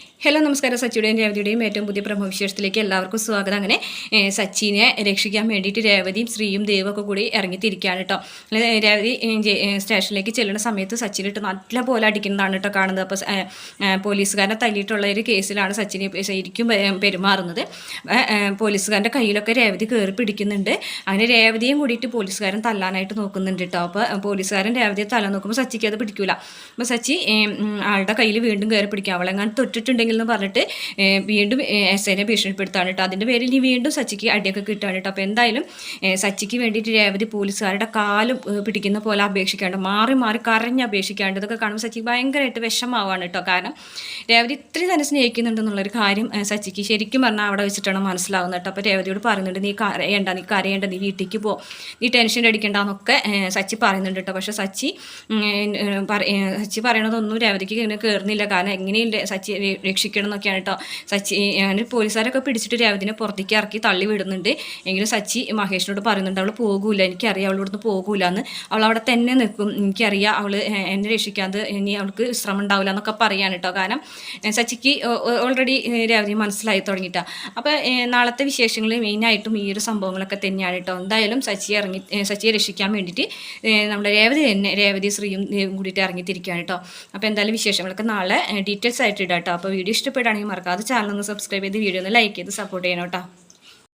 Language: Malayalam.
ഹലോ നമസ്കാരം. സച്ചിയുടെയും രേവതിയുടെയും ഏറ്റവും പുതിയ പ്രമുഖവിശേഷത്തിലേക്ക് എല്ലാവർക്കും സ്വാഗതം. അങ്ങനെ സച്ചിനെ രക്ഷിക്കാൻ വേണ്ടിയിട്ട് രേവതിയും ശ്രീയും ദേവൊക്കെ കൂടി ഇറങ്ങിത്തിരിക്കുകയാണ് കേട്ടോ. രേവതി സ്റ്റേഷനിലേക്ക് ചെല്ലുന്ന സമയത്ത് സച്ചിനിട്ട് നല്ല പോലെ അടിക്കുന്നതാണ് കേട്ടോ കാണുന്നത്. അപ്പോൾ പോലീസുകാരനെ തല്ലിയിട്ടുള്ള ഒരു കേസിലാണ് സച്ചിനെ ശരിക്കും പെരുമാറുന്നത്. പോലീസുകാരൻ്റെ കയ്യിലൊക്കെ രേവതി കയറി പിടിക്കുന്നുണ്ട്. അങ്ങനെ രേവതിയും കൂടിയിട്ട് പോലീസുകാരൻ തല്ലാനായിട്ട് നോക്കുന്നുണ്ട് കേട്ടോ. അപ്പോൾ പോലീസുകാരൻ രേവതിയെ തല്ലാൻ നോക്കുമ്പോൾ സച്ചിക്ക് അത് പിടിക്കൂല. അപ്പോൾ സച്ചി ആളുടെ കയ്യിൽ വീണ്ടും കയറി പിടിക്കുക. അവളെങ്ങാനും തൊട്ടിട്ടുണ്ടെങ്കിൽ എന്ന് പറഞ്ഞിട്ട് വീണ്ടും എസ്ഐനെ ഭീഷണിപ്പെടുത്താണ് കേട്ടോ. അതിൻ്റെ പേരിൽ ഇനി വീണ്ടും സച്ചിക്ക് അടിയൊക്കെ കിട്ടുകയാണ് കേട്ടോ. അപ്പോൾ എന്തായാലും സച്ചിക്ക് വേണ്ടിയിട്ട് രേവതി പോലീസുകാരുടെ കാലും പിടിക്കുന്ന പോലെ അപേക്ഷിക്കാണ്ട് മാറി മാറി കരഞ്ഞ് അപേക്ഷിക്കാണ്ട് ഇതൊക്കെ കാണുമ്പോൾ സച്ചിക്ക് ഭയങ്കരമായിട്ട് വിഷമാവാണ് കേട്ടോ. കാരണം രേവതി ഇത്രയും തന്നെ സ്നേഹിക്കുന്നുണ്ടെന്നുള്ളൊരു കാര്യം സച്ചിക്ക് ശരിക്കും പറഞ്ഞാൽ അവിടെ വെച്ചിട്ടാണ് മനസ്സിലാവുന്നത് കേട്ടോ. അപ്പോൾ രേവതിയോട് പറയുന്നുണ്ട്, നീ കരയേണ്ട, നീ വീട്ടിലേക്ക് പോ, നീ ടെൻഷൻ അടിക്കേണ്ടെന്നൊക്കെ സച്ചി പറയുന്നുണ്ട് കേട്ടോ. പക്ഷേ സച്ചി പറയണതൊന്നും രേവതിക്ക് ഇങ്ങനെ കയറുന്നില്ല. കാരണം എങ്ങനെയും സച്ചി രക്ഷിക്കണം എന്നൊക്കെയാണ് കേട്ടോ. സച്ചി അങ്ങനെ പോലീസുകാരൊക്കെ പിടിച്ചിട്ട് രേവതിനെ പുറത്തേക്ക് ഇറക്കി തള്ളി വിടുന്നുണ്ട്. എങ്കിലും സച്ചി മഹേഷിനോട് പറയുന്നുണ്ട്, അവൾ പോകൂല, എനിക്കറിയാം അവൾ ഇവിടുന്ന് പോകൂല എന്ന്, അവൾ അവിടെ തന്നെ നിൽക്കും, എനിക്കറിയാം അവൾ എന്നെ രക്ഷിക്കാതെ ഇനി അവൾക്ക് ശ്രമം ഉണ്ടാവില്ല എന്നൊക്കെ പറയാണ് കേട്ടോ. കാരണം സച്ചിക്ക് ഓൾറെഡി രേവതി മനസ്സിലായി തുടങ്ങിയിട്ടാണ്. അപ്പോൾ നാളത്തെ വിശേഷങ്ങൾ മെയിനായിട്ടും ഈ ഒരു സംഭവങ്ങളൊക്കെ തന്നെയാണ് കേട്ടോ. എന്തായാലും സച്ചിയെ രക്ഷിക്കാൻ വേണ്ടിയിട്ട് നമ്മുടെ രേവതി ശ്രീയും കൂടിയിട്ട് ഇറങ്ങിത്തിരിക്കുകയാണ് കേട്ടോ. അപ്പോൾ എന്തായാലും വിശേഷങ്ങളൊക്കെ നാളെ ഡീറ്റെയിൽസ് ആയിട്ട് ഇടാം കേട്ടോ. അപ്പോൾ വീഡിയോ ഇഷ്ടപ്പെടുകയാണെങ്കിൽ മറക്കാതെ ചാനൽ ഒന്ന് സബ്സ്ക്രൈബ് ചെയ്ത് വീഡിയോ ഒന്ന് ലൈക്ക് ചെയ്ത് സപ്പോർട്ട് ചെയ്യണം കേട്ടോ.